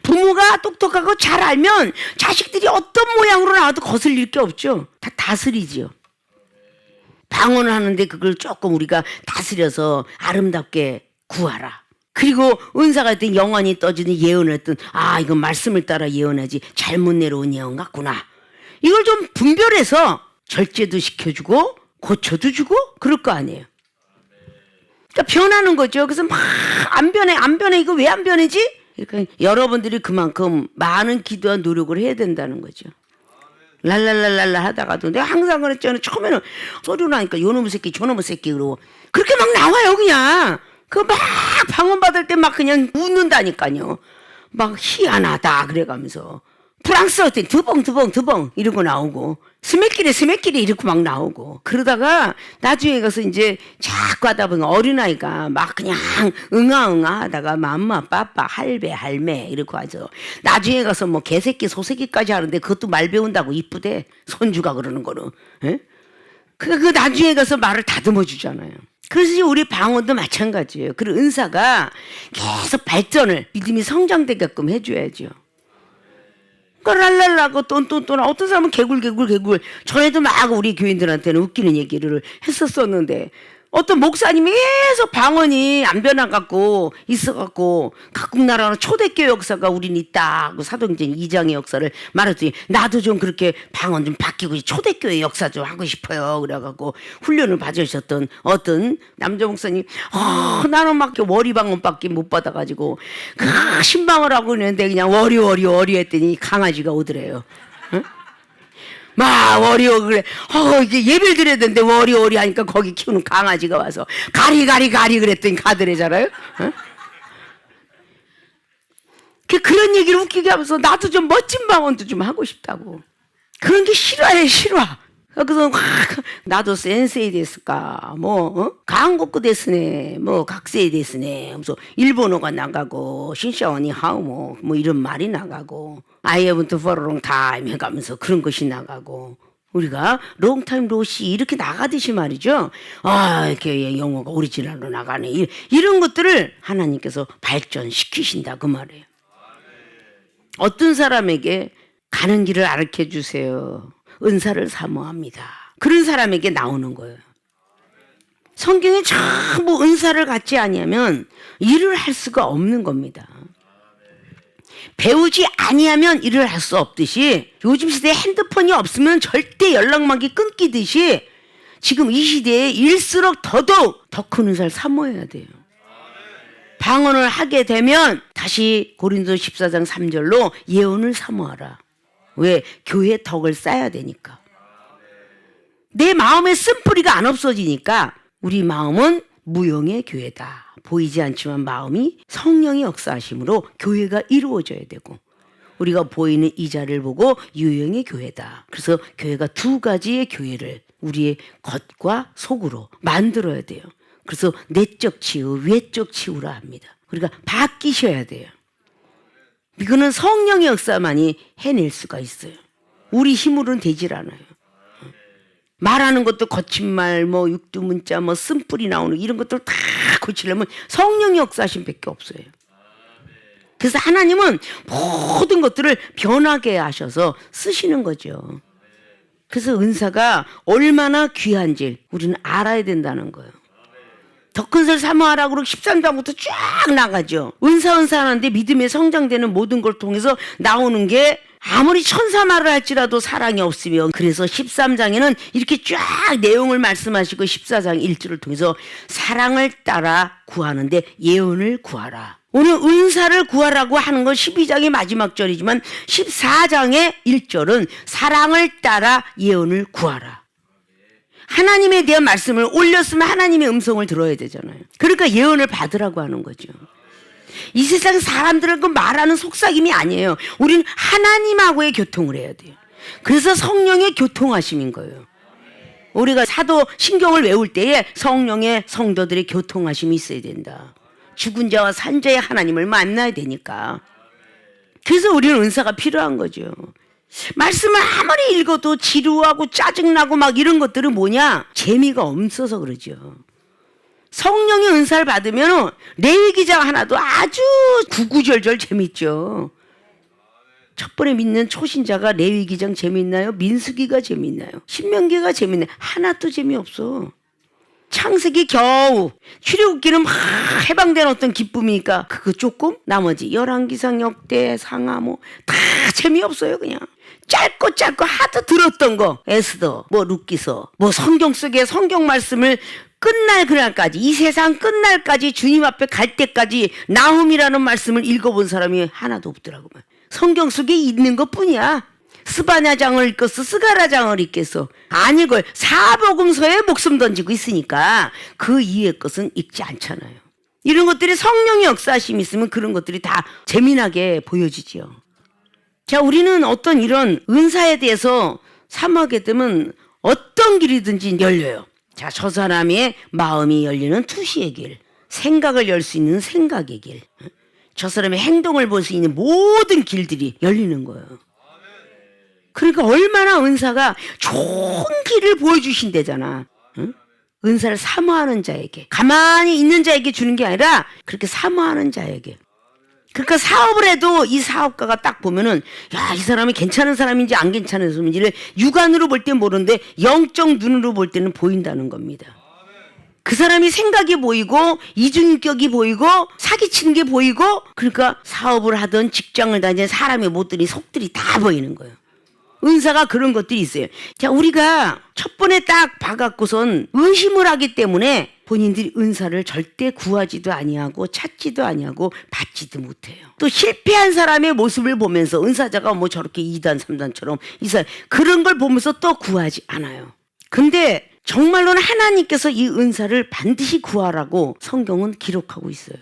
부모가 똑똑하고 잘 알면 자식들이 어떤 모양으로 나와도 거슬릴 게 없죠. 다 다스리지요. 방언을 하는데 그걸 조금 우리가 다스려서 아름답게 구하라. 그리고 은사가 있든 영원히 떠지는 예언을 했든 이건 말씀을 따라 예언하지 잘못 내려온 예언 같구나. 이걸 좀 분별해서 절제도 시켜주고 고쳐도 주고 그럴 거 아니에요. 그러니까 변하는 거죠. 그래서 막 안 변해 이거 왜 안 변하지? 그러니까 여러분들이 그만큼 많은 기도와 노력을 해야 된다는 거죠. 랄랄랄랄라 하다가도 내가 항상 그랬잖아요. 처음에는 소리 나니까 요놈의 새끼 저놈의 새끼 그러고 그렇게 막 나와요 그냥. 그 막 방언 받을 때 막 그냥 웃는다니까요. 막 희한하다 그래가면서 프랑스어 때 드벙 이러고 나오고 스매끼리 이렇게 막 나오고 그러다가 나중에 가서 이제 자꾸 하다 보면 어린아이가 막 그냥 응아 하다가 맘마 빠빠 할배 이렇게 하죠. 나중에 가서 뭐 개새끼 소새끼까지 하는데 그것도 말 배운다고 이쁘대 손주가 그러는 거는. 그 나중에 가서 말을 다듬어 주잖아요. 그래서 우리 방언도 마찬가지예요. 그 은사가 계속 발전을 믿음이 성장되게끔 해줘야죠. 랄랄라고 똔똔똔 어떤 사람은 개굴 전에도 막 우리 교인들한테는 웃기는 얘기를 했었었는데 어떤 목사님이 계속 방언이 안 변화갖고 있어갖고 각국 나라는 초대교회 역사가 우린 있다 고 사도행전 2장의 역사를 말했더니 나도 좀 그렇게 방언 좀 바뀌고 초대교회 역사 좀 하고 싶어요 그래갖고 훈련을 받으셨던 어떤 남자 목사님 나는 막 워리 방언밖에 못 받아가지고 신방을 하고 있는데 그냥 워리 했더니 강아지가 오더래요. 응? 막 워리워 그래. 이게 예배를 드려야 되는데 워리 하니까 거기 키우는 강아지가 와서 가리 그랬더니 가더래잖아요. 어? 그런 얘기를 웃기게 하면서 나도 좀 멋진 방언도 좀 하고 싶다고. 그런 게 싫어해. 그래서 나도 센세이 됐을까 한국어 됐으네 각세이 됐으네 하면서 일본어가 나가고 신샤오니 하우모 이런 말이 나가고 아이에븐트 포로롱 타임 해가면서 그런 것이 나가고 우리가 롱타임 로시 이렇게 나가듯이 말이죠. 이렇게 영어가 오리지널로 나가네 이런 것들을 하나님께서 발전시키신다 그 말이에요. 어떤 사람에게 가는 길을 알게 주세요. 은사를 사모합니다. 그런 사람에게 나오는 거예요. 성경에 전부 은사를 갖지 아니하면 일을 할 수가 없는 겁니다. 배우지 아니하면 일을 할 수 없듯이 요즘 시대에 핸드폰이 없으면 절대 연락망이 끊기듯이 지금 이 시대에 일수록 더더욱 더 큰 은사를 사모해야 돼요. 방언을 하게 되면 다시 고린도 14장 3절로 예언을 사모하라. 왜? 교회의 덕을 쌓아야 되니까. 내 마음에 쓴뿌리가 안 없어지니까 우리 마음은 무용의 교회다. 보이지 않지만 마음이 성령의 역사하심으로 교회가 이루어져야 되고 우리가 보이는 이자를 보고 유형의 교회다. 그래서 교회가 두 가지의 교회를 우리의 겉과 속으로 만들어야 돼요. 그래서 내적 치유, 외적 치유라 합니다. 우리가 바뀌셔야 돼요. 이거는 성령의 역사만이 해낼 수가 있어요. 우리 힘으로는 되질 않아요. 말하는 것도 거친 말, 육두문자, 쓴뿌리 나오는 이런 것들 다 고치려면 성령의 역사하심 밖에 없어요. 그래서 하나님은 모든 것들을 변하게 하셔서 쓰시는 거죠. 그래서 은사가 얼마나 귀한지 우리는 알아야 된다는 거예요. 더 큰 설 사모하라고 그러고 13장부터 쫙 나가죠. 은사 하는데 믿음에 성장되는 모든 걸 통해서 나오는 게 아무리 천사말을 할지라도 사랑이 없으면 그래서 13장에는 이렇게 쫙 내용을 말씀하시고 14장 1절을 통해서 사랑을 따라 구하는데 예언을 구하라. 오늘 은사를 구하라고 하는 건 12장의 마지막 절이지만 14장의 1절은 사랑을 따라 예언을 구하라. 하나님에 대한 말씀을 올렸으면 하나님의 음성을 들어야 되잖아요. 그러니까 예언을 받으라고 하는 거죠. 이 세상 사람들은 그 말하는 속삭임이 아니에요. 우리는 하나님하고의 교통을 해야 돼요. 그래서 성령의 교통하심인 거예요. 우리가 사도 신경을 외울 때에 성령의 성도들의 교통하심이 있어야 된다. 죽은 자와 산 자의 하나님을 만나야 되니까. 그래서 우리는 은사가 필요한 거죠. 말씀을 아무리 읽어도 지루하고 짜증나고 막 이런 것들은 뭐냐? 재미가 없어서 그러죠. 성령의 은사를 받으면 레위기장 하나도 아주 구구절절 재밌죠. 첫 번에 믿는 초신자가 레위기장 재밌나요? 민수기가 재밌나요? 신명기가 재밌나요? 하나도 재미없어. 창세기 겨우, 출애굽기는 막 해방된 어떤 기쁨이니까 그거 조금, 나머지 열왕기상, 역대, 상하 뭐 다 재미없어요. 그냥 짧고 하도 들었던 거, 에스더, 뭐 룻기서, 뭐 성경 속의 성경 말씀을 끝날 그날까지, 이 세상 끝날까지 주님 앞에 갈 때까지 나훔이라는 말씀을 읽어본 사람이 하나도 없더라고요. 성경 속에 있는 것뿐이야. 스바냐장을 읽겠어, 스가라장을 읽겠어. 안 읽어요. 사복음서에 목숨 던지고 있으니까 그 이후의 것은 읽지 않잖아요. 이런 것들이 성령의 역사심이 있으면 그런 것들이 다 재미나게 보여지죠. 자, 우리는 어떤 이런 은사에 대해서 사모하게 되면 어떤 길이든지 열려요. 자, 저 사람의 마음이 열리는 투시의 길, 생각을 열 수 있는 생각의 길, 저 사람의 행동을 볼 수 있는 모든 길들이 열리는 거예요. 그러니까 얼마나 은사가 좋은 길을 보여주신대잖아. 응? 은사를 사모하는 자에게, 가만히 있는 자에게 주는 게 아니라 그렇게 사모하는 자에게. 그러니까 사업을 해도 이 사업가가 딱 보면은 야, 이 사람이 괜찮은 사람인지 안 괜찮은 사람인지를 육안으로 볼 때 모르는데 영적 눈으로 볼 때는 보인다는 겁니다. 그 사람이 생각이 보이고 이중인격이 보이고 사기치는 게 보이고, 그러니까 사업을 하던 직장을 다니는 사람의 모습들이 속들이 다 보이는 거예요. 은사가 그런 것들이 있어요. 자, 우리가 첫 번에 딱 봐갖고선 의심을 하기 때문에 본인들이 은사를 절대 구하지도 아니하고 찾지도 아니하고 받지도 못해요. 또 실패한 사람의 모습을 보면서 은사자가 뭐 저렇게 2단 3단처럼 그런 걸 보면서 또 구하지 않아요. 근데 정말로는 하나님께서 이 은사를 반드시 구하라고 성경은 기록하고 있어요.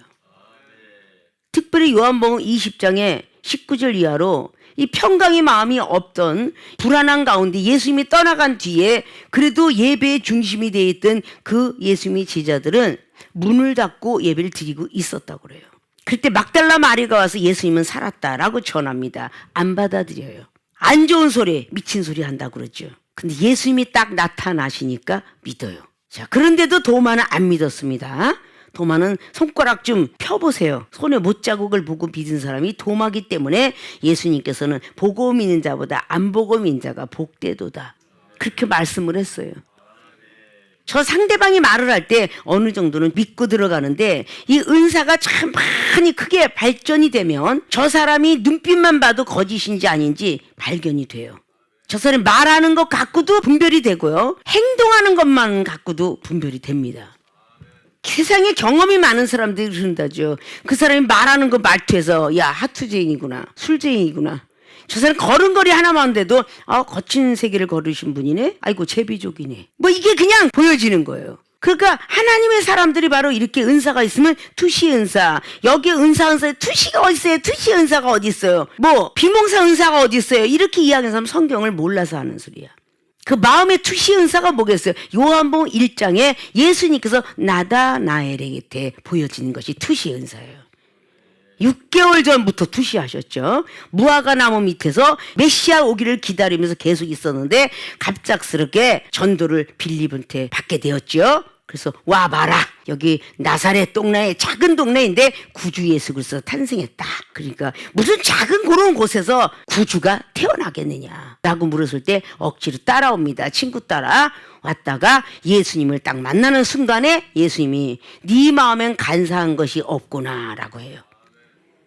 특별히 요한복음 20장의 19절 이하로 이 평강의 마음이 없던 불안한 가운데 예수님이 떠나간 뒤에 그래도 예배의 중심이 되어 있던 그 예수님의 제자들은 문을 닫고 예배를 드리고 있었다고 그래요. 그때 막달라 마리가 와서 예수님은 살았다라고 전합니다. 안 받아들여요. 안 좋은 소리, 미친 소리 한다고 그러죠. 근데 예수님이 딱 나타나시니까 믿어요. 자, 그런데도 도마는 안 믿었습니다. 도마는 손가락 좀 펴보세요. 손에 못자국을 보고 믿은 사람이 도마기 때문에 예수님께서는 보고 믿는 자보다 안 보고 믿는 자가 복되도다, 그렇게 말씀을 했어요. 저 상대방이 말을 할 때 어느 정도는 믿고 들어가는데 이 은사가 참 많이 크게 발전이 되면 저 사람이 눈빛만 봐도 거짓인지 아닌지 발견이 돼요. 저 사람이 말하는 것 갖고도 분별이 되고요, 행동하는 것만 갖고도 분별이 됩니다. 세상에 경험이 많은 사람들이 그런다죠. 그 사람이 말하는 거 말투에서 야, 하투쟁이구나, 술쟁이구나. 저 사람 걸음걸이 하나만 돼도 거친 세계를 걸으신 분이네, 아이고 제비족이네, 뭐 이게 그냥 보여지는 거예요. 그러니까 하나님의 사람들이 바로 이렇게 은사가 있으면 투시 은사, 여기 은사에 투시가 어디 있어요? 투시 은사가 어디 있어요? 뭐 비몽사 은사가 어디 있어요? 이렇게 이야기하는 사람 성경을 몰라서 하는 소리야. 그 마음의 투시 은사가 뭐겠어요? 요한복음 1장에 예수님께서 나다나엘에게 보여지는 것이 투시 은사예요. 6개월 전부터 투시하셨죠. 무화과 나무 밑에서 메시아 오기를 기다리면서 계속 있었는데 갑작스럽게 전도를 빌립한테 받게 되었죠. 그래서 와봐라, 여기 나사렛 동네에 작은 동네인데 구주 예수 그리스도 탄생했다. 그러니까 무슨 작은 그런 곳에서 구주가 태어나겠느냐 라고 물었을 때 억지로 따라옵니다. 친구 따라 왔다가 예수님을 딱 만나는 순간에 예수님이 네 마음엔 간사한 것이 없구나 라고 해요.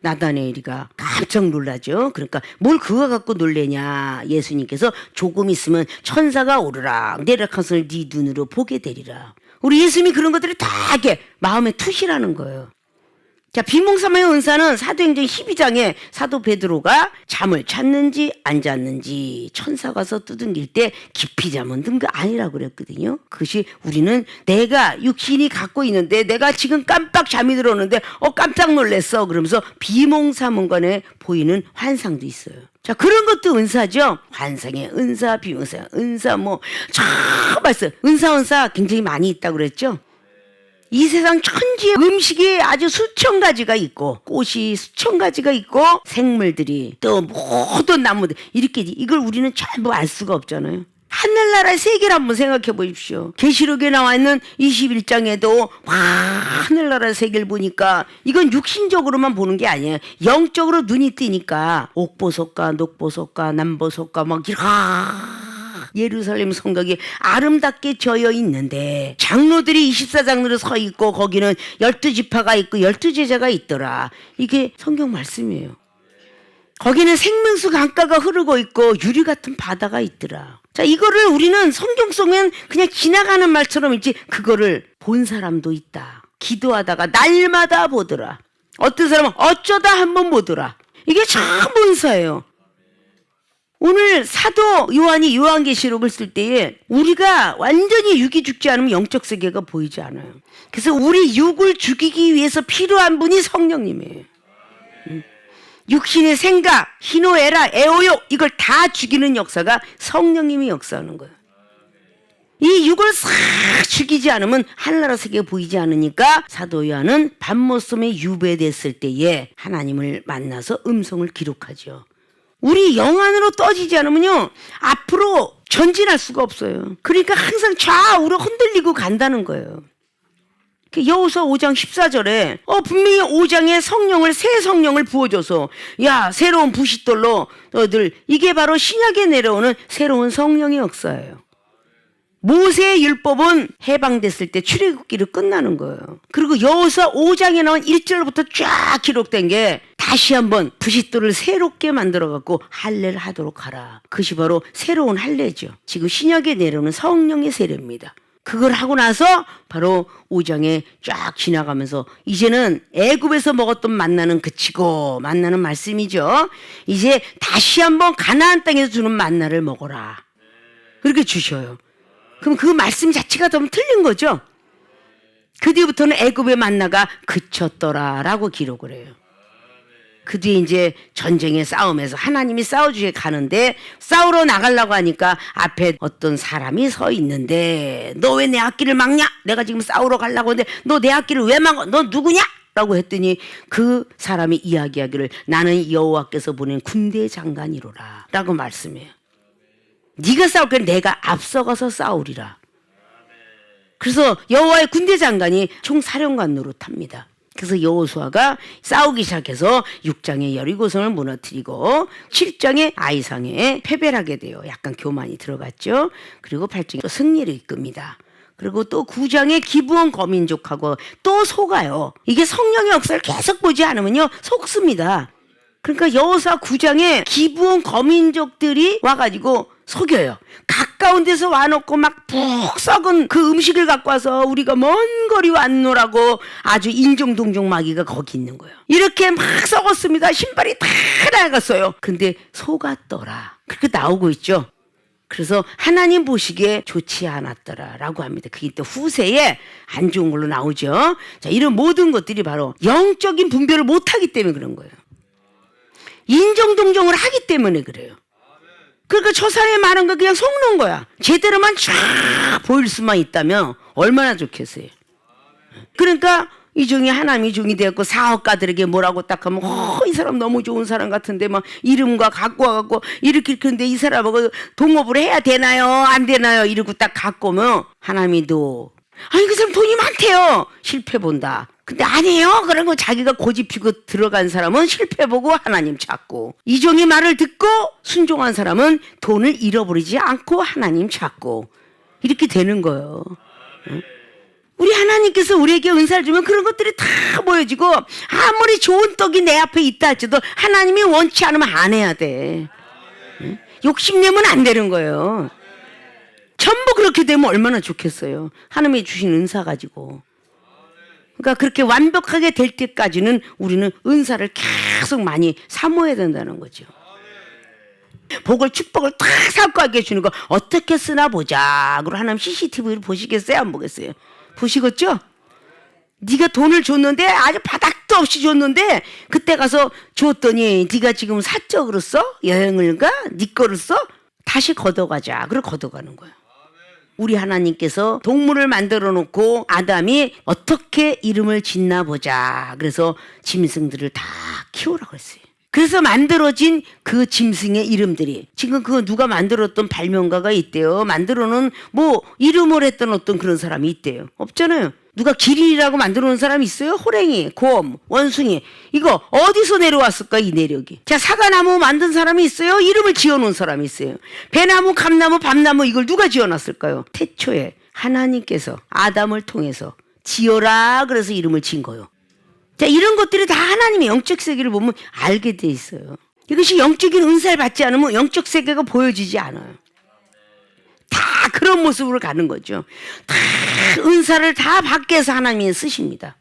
나다나엘이가 깜짝 놀라죠. 그러니까 뭘 그거 갖고 놀래냐. 예수님께서 조금 있으면 천사가 오르락 내리락 하선을 네 눈으로 보게 되리라. 우리 예수님이 그런 것들을 다 이렇게 마음에 투시라는 거예요. 자, 비몽사몽의 은사는 사도행전 12장에 사도 베드로가 잠을 잤는지 안 잤는지 천사가 서 두둥길 때 깊이 잠은 든 거 아니라고 그랬거든요. 그것이 우리는 내가 육신이 갖고 있는데 내가 지금 깜빡 잠이 들었는데 깜짝 놀랐어 그러면서 비몽사몽간에 보이는 환상도 있어요. 자, 그런 것도 은사죠. 환상의 은사, 비몽사의 은사 참 말씀 은사 굉장히 많이 있다고 그랬죠. 이 세상 천지의 음식이 아주 수천 가지가 있고 꽃이 수천 가지가 있고 생물들이 또 모든 나무들 이렇게 이걸 우리는 전부 알 수가 없잖아요. 하늘나라의 세계를 한번 생각해 보십시오. 계시록에 나와 있는 21장에도 하늘나라의 세계를 보니까 이건 육신적으로만 보는 게 아니에요. 영적으로 눈이 뜨니까 옥보석과 녹보석과 남보석과 막 이렇게 예루살렘 성곽이 아름답게 저여 있는데 장로들이 24장로로 서 있고 거기는 12지파가 있고 12제자가 있더라. 이게 성경 말씀이에요. 거기는 생명수 강가가 흐르고 있고 유리 같은 바다가 있더라. 자, 이거를 우리는 성경 속엔 그냥 지나가는 말처럼 있지 그거를 본 사람도 있다. 기도하다가 날마다 보더라. 어떤 사람은 어쩌다 한번 보더라. 이게 참 은사예요. 오늘 사도 요한이 요한계시록을 쓸 때에 우리가 완전히 육이 죽지 않으면 영적 세계가 보이지 않아요. 그래서 우리 육을 죽이기 위해서 필요한 분이 성령님이에요. 육신의 생각, 희노애락, 애호욕 이걸 다 죽이는 역사가 성령님이 역사하는 거예요. 이 육을 싹 죽이지 않으면 하늘나라 세계가 보이지 않으니까 사도 요한은 밤모섬에 유배됐을 때에 하나님을 만나서 음성을 기록하죠. 우리 영 안으로 떠지지 않으면요 앞으로 전진할 수가 없어요. 그러니까 항상 좌우로 흔들리고 간다는 거예요. 여호수아 5장 14절에 분명히 5장에 새 성령을 부어줘서 야 새로운 부싯돌로 너희들 이게 바로 신약에 내려오는 새로운 성령의 역사예요. 모세의 율법은 해방됐을 때 출애굽기로 끝나는 거예요. 그리고 여호수아 5장에 나온 1절부터 쫙 기록된 게 다시 한번 부싯돌을 새롭게 만들어갖고 할례를 하도록 하라. 그것이 바로 새로운 할례죠. 지금 신약에 내려오는 성령의 세례입니다. 그걸 하고 나서 바로 5장에 쫙 지나가면서 이제는 애굽에서 먹었던 만나는 그치고 만나는 말씀이죠. 이제 다시 한번 가나안 땅에서 주는 만나를 먹어라. 그렇게 주셔요. 그럼 그 말씀 자체가 좀 틀린 거죠. 그 뒤부터는 애굽의 만나가 그쳤더라라고 기록을 해요. 그 뒤에 이제 전쟁의 싸움에서 하나님이 싸워주게 가는데 싸우러 나가려고 하니까 앞에 어떤 사람이 서 있는데 너 왜 내 앞길을 막냐? 내가 지금 싸우러 가려고 하는데 너 내 앞길을 왜 막어? 너 누구냐? 라고 했더니 그 사람이 이야기하기를 나는 여호와께서 보낸 군대 장관이로라 라고 말씀해요. 네가 싸울 때 내가 앞서가서 싸우리라. 그래서 여호와의 군대 장관이 총사령관 노릇합니다. 그래서 여호수아가 싸우기 시작해서 6장에 여리고성을 무너뜨리고 7장에 아이상에 패배를 하게 돼요. 약간 교만이 들어갔죠. 그리고 8장에 승리를 이끕니다. 그리고 또 9장에 기브온 거민족하고 또 속아요. 이게 성령의 역사를 계속 보지 않으면요 속습니다. 그러니까 여호수아 9장에 기브온 거민족들이 와가지고 속여요. 가까운 데서 와놓고 막 푹 썩은 그 음식을 갖고 와서 우리가 먼 거리 왔노라고 아주 인종동종 마귀가 거기 있는 거예요. 이렇게 막 썩었습니다. 신발이 다 나갔어요. 근데 속았더라. 그렇게 나오고 있죠. 그래서 하나님 보시기에 좋지 않았더라 라고 합니다. 그게 또 후세에 안 좋은 걸로 나오죠. 자, 이런 모든 것들이 바로 영적인 분별을 못하기 때문에 그런 거예요. 인종동종을 하기 때문에 그래요. 그러니까 저 사람이 말한 거 그냥 속는 거야. 제대로만 쫙 보일 수만 있다면 얼마나 좋겠어요. 그러니까 이 중에 하나님이 종이 되었고 사업가들에게 뭐라고 딱 하면 이 사람 너무 좋은 사람 같은데 막 이름과 갖고 와갖고 이렇게 근데 이 사람하고 동업을 해야 되나요? 안 되나요? 이러고 딱 갖고 오면 하나님이 너 아니 그 사람 돈이 많대요. 실패 본다. 근데 아니에요. 그런 거 자기가 고집 피고 들어간 사람은 실패 보고 하나님 찾고 이종의 말을 듣고 순종한 사람은 돈을 잃어버리지 않고 하나님 찾고 이렇게 되는 거예요. 응? 우리 하나님께서 우리에게 은사를 주면 그런 것들이 다 보여지고 아무리 좋은 떡이 내 앞에 있다 할지도 하나님이 원치 않으면 안 해야 돼. 응? 욕심내면 안 되는 거예요. 전부 그렇게 되면 얼마나 좋겠어요. 하나님이 주신 은사 가지고. 그러니까 그렇게 완벽하게 될 때까지는 우리는 은사를 계속 많이 사모해야 된다는 거죠. 복을 축복을 다 사고하게 해주는 거 어떻게 쓰나 보자. 그리고 하나님 CCTV를 보시겠어요? 안 보겠어요? 보시겠죠? 네가 돈을 줬는데 아주 바닥도 없이 줬는데 그때 가서 줬더니 네가 지금 사적으로 써? 여행을 가? 네 거를 써? 다시 걷어가자. 그리고 걷어가는 거야. 우리 하나님께서 동물을 만들어 놓고 아담이 어떻게 이름을 짓나 보자. 그래서 짐승들을 다 키우라고 했어요. 그래서 만들어진 그 짐승의 이름들이 지금 그거 누가 만들었던 발명가가 있대요. 만들어놓은 뭐 이름을 했던 어떤 그런 사람이 있대요. 없잖아요. 누가 기린이라고 만들어 놓은 사람이 있어요? 호랭이, 곰, 원숭이. 이거 어디서 내려왔을까 이 내력이. 자, 사과나무 만든 사람이 있어요? 이름을 지어놓은 사람이 있어요. 배나무, 감나무, 밤나무 이걸 누가 지어놨을까요? 태초에 하나님께서 아담을 통해서 지어라 그래서 이름을 지은 거예요. 자, 이런 것들이 다 하나님의 영적 세계를 보면 알게 돼 있어요. 이것이 영적인 은사를 받지 않으면 영적 세계가 보여지지 않아요. 다 그런 모습으로 가는 거죠. 다 은사를 다 받게 해서 하나님이 쓰십니다.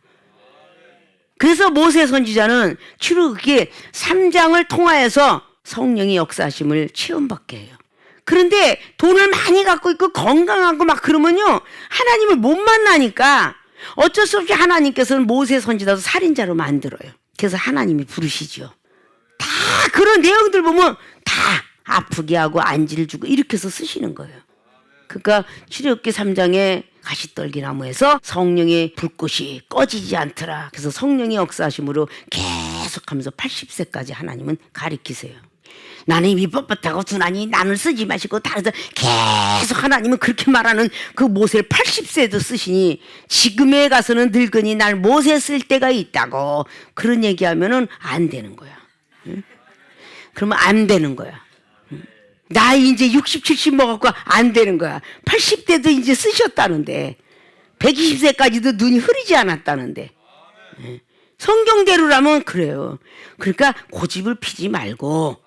그래서 모세 선지자는 주로 그게 3장을 통하여서 성령의 역사하심을 체험받게 해요. 그런데 돈을 많이 갖고 있고 건강하고 막 그러면요, 하나님을 못 만나니까 어쩔 수 없이 하나님께서는 모세 선지자도 살인자로 만들어요. 그래서 하나님이 부르시죠. 다 그런 내용들 보면 다 아프게 하고 안지를 주고 이렇게 해서 쓰시는 거예요. 그러니까 출애굽기 3장에 가시떨기나무에서 성령의 불꽃이 꺼지지 않더라. 그래서 성령의 역사하심으로 계속하면서 80세까지 하나님은 가리키세요. 나는 이미 뻣뻣하고 둔하니 나는 쓰지 마시고 다른 계속 하나님은 그렇게 말하는 그 모세를 80세도 쓰시니 지금에 가서는 늙으니 날 모세 쓸 때가 있다고 그런 얘기하면은 안 되는 거야. 응? 그러면 안 되는 거야. 나이 이제 60, 70 먹었고 안 되는 거야. 80대도 이제 쓰셨다는데 120세까지도 눈이 흐리지 않았다는데 성경대로라면 그래요. 그러니까 고집을 피지 말고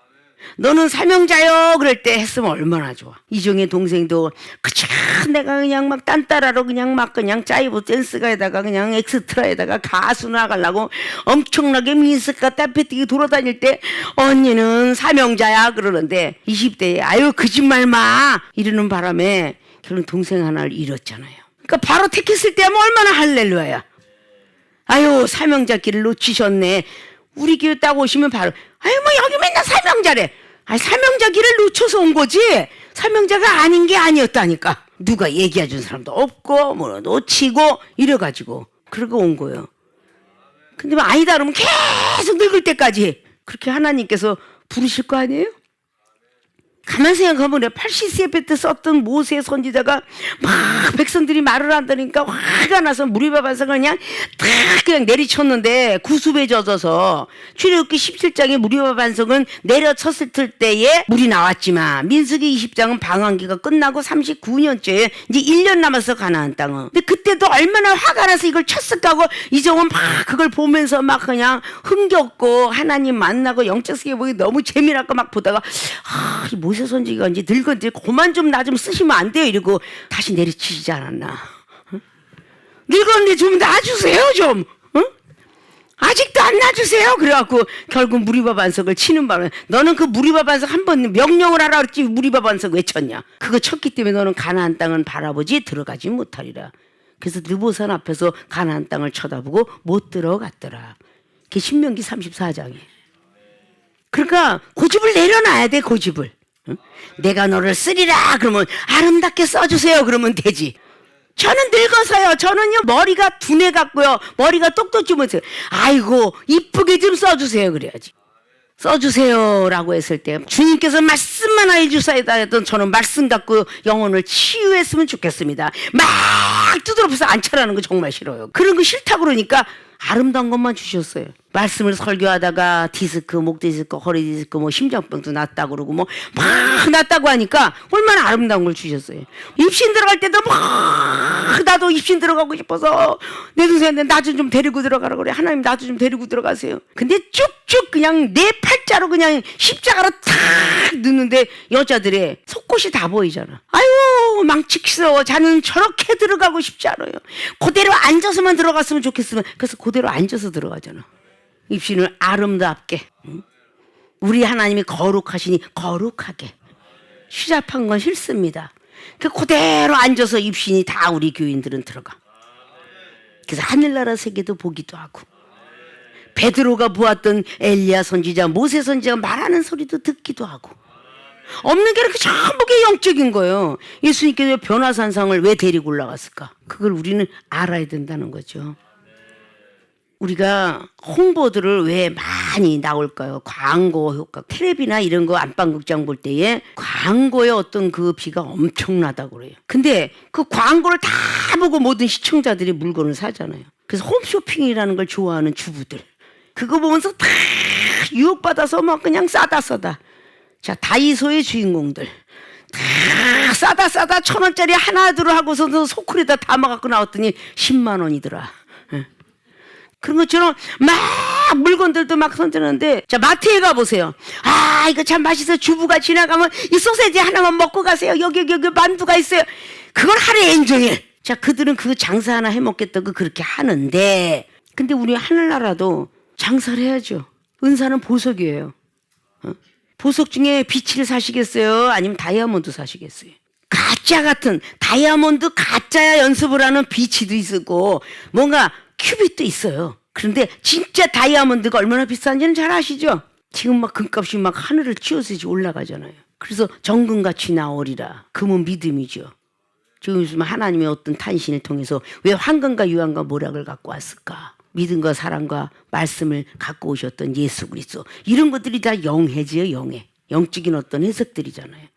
너는 사명자요 그럴 때 했으면 얼마나 좋아. 이종의 동생도 그쵸 내가 그냥 막 딴따라로 그냥 짜이브 댄스가에다가 그냥 엑스트라에다가 가수 나가려고 엄청나게 민스카 따패뜨기 돌아다닐 때 언니는 사명자야 그러는데 20대에 아유 거짓말 마 이러는 바람에 결국 동생 하나를 잃었잖아요. 그러니까 바로 택했을 때 하면 얼마나 할렐루야야. 아유 사명자 길을 놓치셨네. 우리 교회 딱 오시면 바로 아유 뭐 여기 맨날 사명자래. 아니 사명자 길을 놓쳐서 온 거지 사명자가 아닌 게 아니었다니까. 누가 얘기해 준 사람도 없고 뭐 놓치고 이래가지고 그러고 온 거예요. 근데 뭐 아니다 그러면 계속 늙을 때까지 그렇게 하나님께서 부르실 거 아니에요? 가만 생각하면 80세 때 썼던 모세 선지자가 막 백성들이 말을 한다니까 화가 나서 무리바반성을 그냥 내리쳤는데 구습에 젖어서 출애굽기 17장에 무리바반성은 내려쳤을 때에 물이 나왔지만 민수기 20장은 방황기가 끝나고 39년째에 이제 1년 남아서 가나안 땅은. 근데 그때도 얼마나 화가 나서 이걸 쳤을까 하고 이종은 막 그걸 보면서 막 그냥 흥겹고 하나님 만나고 영적 세계 보기 너무 재미나고 막 보다가 이 모세 선지가 이제 늙었는데 그만 좀 나 좀 쓰시면 안 돼요 이러고 다시 내리치지 않았나. 늙었는데 좀 놔주세요 좀. 아직도 안 놔주세요. 그래갖고 결국 무리바 반석을 치는 바람에 너는 그 무리바 반석 한 번 명령을 하라 그랬지 무리바 반석 왜 쳤냐. 그거 쳤기 때문에 너는 가나안 땅은 바라보지 들어가지 못하리라. 그래서 느보산 앞에서 가나안 땅을 쳐다보고 못 들어갔더라. 그게 신명기 34장에. 그러니까 고집을 내려놔야 돼 고집을. 응? 내가 너를 쓰리라 그러면 아름답게 써주세요 그러면 되지. 저는 늙어서요. 저는요 머리가 둔해 갖고요. 머리가 똑똑 주면서 아이고 이쁘게 좀 써주세요 그래야지. 써주세요라고 했을 때 주님께서 말씀만 알려주사이다 했던 저는 말씀 갖고 영혼을 치유했으면 좋겠습니다. 막 두드려 부숴 앉혀라는 거 정말 싫어요. 그런 거 싫다고 그러니까 아름다운 것만 주셨어요. 말씀을 설교하다가 디스크, 목 디스크, 허리 디스크, 뭐 심장병도 났다고 그러고 뭐 막 났다고 하니까 얼마나 아름다운 걸 주셨어요. 입신 들어갈 때도 막 나도 입신 들어가고 싶어서 내 동생한테 나 좀 데리고 들어가라 그래. 하나님 나도 좀 데리고 들어가세요. 근데 쭉쭉 그냥 내 팔자로 그냥 십자가로 탁 넣는데 여자들의 속옷이 다 보이잖아. 아유 망치스러워. 자는 저렇게 들어가고 싶지 않아요. 그대로 앉아서만 들어갔으면 좋겠으면. 그래서 그대로 앉아서 들어가잖아. 입신을 아름답게, 우리 하나님이 거룩하시니 거룩하게 시작한 건 싫습니다. 그대로 앉아서 입신이 다 우리 교인들은 들어가. 그래서 하늘나라 세계도 보기도 하고, 베드로가 보았던 엘리야 선지자, 모세 선지자가 말하는 소리도 듣기도 하고, 없는 게 이렇게 전부 게 영적인 거예요. 예수님께서 변화산상을 왜 데리고 올라갔을까? 그걸 우리는 알아야 된다는 거죠. 우리가 홍보들을 왜 많이 나올까요? 광고 효과. 텔레비나 이런 거 안방극장 볼 때에 광고의 어떤 그 비가 엄청나다고 그래요. 근데 그 광고를 다 보고 모든 시청자들이 물건을 사잖아요. 그래서 홈쇼핑이라는 걸 좋아하는 주부들. 그거 보면서 다 유혹받아서 막 그냥 싸다. 자, 다이소의 주인공들. 다 싸다 1,000원짜리 하나 둘 하고서도 소쿠리에다 담아갖고 나왔더니 10만 원이더라. 그런 것처럼 막 물건들도 막 선전하는데, 자, 마트에 가보세요. 아, 이거 참 맛있어. 주부가 지나가면 이 소세지 하나만 먹고 가세요. 여기 만두가 있어요. 그걸 하루에 인정해. 자, 그들은 그 장사 하나 해먹겠다고 그렇게 하는데, 근데 우리 하늘나라도 장사를 해야죠. 은사는 보석이에요. 보석 중에 비치를 사시겠어요? 아니면 다이아몬드 사시겠어요? 가짜 같은 다이아몬드 가짜야 연습을 하는 비치도 있고 뭔가 큐빗도 있어요. 그런데 진짜 다이아몬드가 얼마나 비싼지는 잘 아시죠? 지금 막 금값이 막 하늘을 치워서 올라가잖아요. 그래서 정금같이 나오리라. 금은 믿음이죠. 지금 하나님의 어떤 탄신을 통해서 왜 황금과 유황과 모락을 갖고 왔을까? 믿음과 사랑과 말씀을 갖고 오셨던 예수 그리스도. 이런 것들이 다 영해지요, 영해. 영적인 어떤 해석들이잖아요.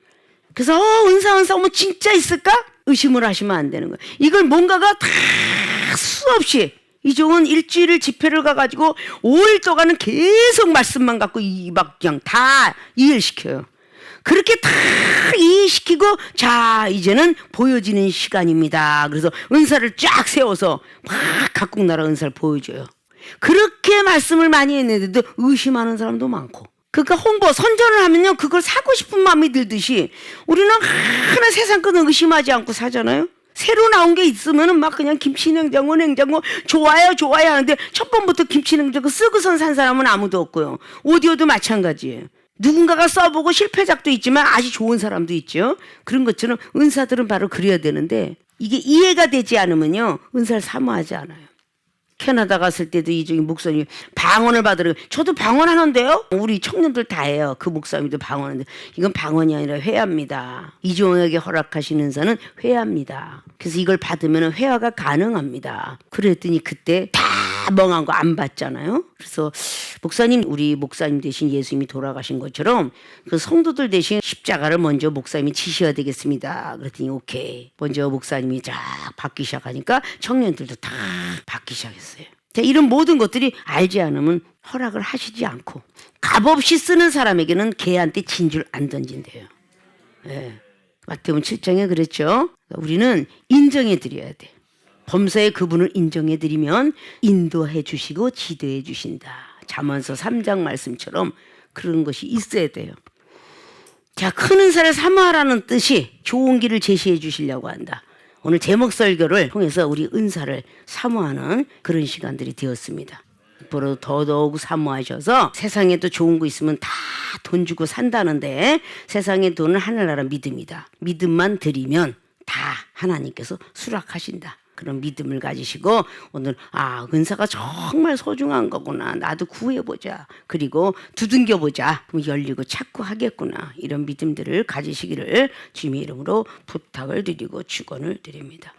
그래서 은사 뭐 진짜 있을까? 의심을 하시면 안 되는 거예요. 이걸 뭔가가 다 수없이 이종은 일주일을 집회를 가가지고 5일 동안은 계속 말씀만 갖고 막 그냥 다 이해시켜요. 그렇게 다 이해시키고, 자, 이제는 보여지는 시간입니다. 그래서 은사를 쫙 세워서 막 각국 나라 은사를 보여줘요. 그렇게 말씀을 많이 했는데도 의심하는 사람도 많고. 그러니까 홍보, 선전을 하면요, 그걸 사고 싶은 마음이 들듯이 우리는 하나 세상 거는 의심하지 않고 사잖아요. 새로 나온 게 있으면은 막 그냥 김치냉장고 좋아요 하는데 첫 번부터 김치냉장고 쓰고선 산 사람은 아무도 없고요. 오디오도 마찬가지예요. 누군가가 써보고 실패작도 있지만 아주 좋은 사람도 있죠. 그런 것처럼 은사들은 바로 그래야 되는데 이게 이해가 되지 않으면요, 은사를 사모하지 않아요. 캐나다 갔을 때도 이종희 목사님 방언을 받으러, 저도 방언하는데요, 우리 청년들 다 해요. 그 목사님도 방언하는데 이건 방언이 아니라 회화입니다. 이종에게 허락하신 은사는 회화입니다. 그래서 이걸 받으면 회화가 가능합니다. 그랬더니 그때 다 멍한 거 안 받잖아요. 그래서 목사님, 우리 목사님 대신 예수님이 돌아가신 것처럼 그 성도들 대신 십자가를 먼저 목사님이 지셔야 되겠습니다. 그랬더니 오케이. 먼저 목사님이 쫙 받기 시작하니까 청년들도 다 받기 시작했어요. 자, 이런 모든 것들이 알지 않으면 허락을 하시지 않고, 값없이 쓰는 사람에게는 개한테 진줄 안 던진대요. 네. 마태복음 7장에 그랬죠. 우리는 인정해 드려야 돼. 범사에 그분을 인정해 드리면 인도해 주시고 지도해 주신다. 잠언서 3장 말씀처럼 그런 것이 있어야 돼요. 자, 큰 은사를 사모하라는 뜻이 좋은 길을 제시해 주시려고 한다. 오늘 제목 설교를 통해서 우리 은사를 사모하는 그런 시간들이 되었습니다. 앞으로 더더욱 사모하셔서, 세상에도 좋은 거 있으면 다 돈 주고 산다는데 세상의 돈은 하늘나라 믿음이다. 믿음만 드리면 다 하나님께서 수락하신다. 그런 믿음을 가지시고 오늘 은사가 정말 소중한 거구나. 나도 구해보자. 그리고 두둥겨보자. 그럼 열리고 찾고 하겠구나. 이런 믿음들을 가지시기를 주님의 이름으로 부탁을 드리고 축원을 드립니다.